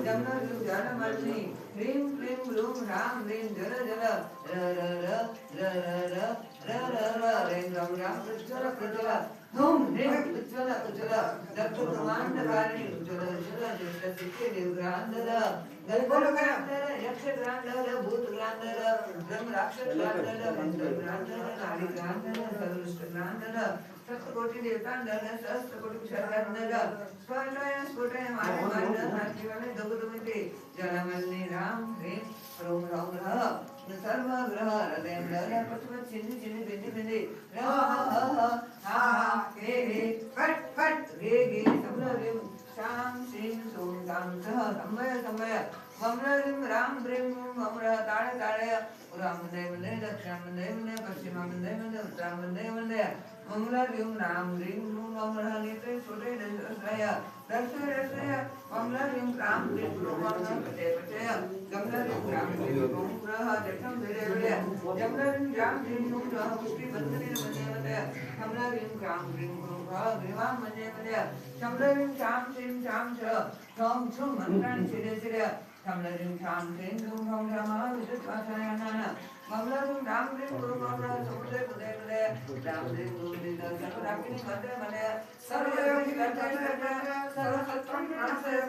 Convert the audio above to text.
जमना जलमणि ह्रीं क्लीं ग्लूं ह्रां ह्रीं जल जल र र र र र र र र र ह्रीं रं रं प्रज्वल प्रज्वल हुं ह्रीं उज्ज्वल उज्ज्वल दत्त ब्रह्मांडकारिणी उज्ज्वल उज्ज्वल ज्येष्ठ सिद्धि निर्ग्रांधर गर्भग्रांधर यक्ष ग्रांधर भूत ग्रांधर ब्रह्म राक्षस ग्रांधर मंत्र ग्रांधर नारी ग्रांधर सर्वश्रेष्ठ ग्रांधर सप्तकोटि देवतांधर सहस्त्र कोटि शरणांधर स्वर्णय स्फुटय मारे मारे हाथिवाले दगुदुमिते जलमल्नि राम ह्रीं ह्रौं ह्रौं ह्रः सर्वग्रह हृदयं पशुपत चिन्ह चिन्ह बिंदि बिंदि र ह हा हे हे फट फट गे गे समररिं शां श्रीं सों तां सः संभय संभय ममररिं राम ह्रीं ममर ताळे ताळे राम वंदे वंदे दक्षिणं वंदे वंदे पश्चिमं वंदे वंदे उत्तरं वंदे वंदे ममररिं राम ह्रीं ममर नेत्रे छोटे दशरथय दर्शय दर्शय ममररिं राम ह्रीं ममर पते पते गमररिं राम ह्रीं ममर जठं भिड़े भिड़े जमररिं राम ह्रीं ममर पुष्टि बंधने वंदे वंदे हमररिं राम ह्रीं ममर ग्रीवां वंदे वंदे शमररिं शां श्रीं शां च ठं ठं मंत्राणि चिरे चिरे शमररिं शां श्रीं ठं ठं रामा विद्युत्वाचयानान ममररिं राम ह्रीं ममर समुद्रे पदे पदे राम ह्रीं ममर सर्वराकिनी मध्य मध्य सर्वयोगी करते करते सर्वसत्वं नाशय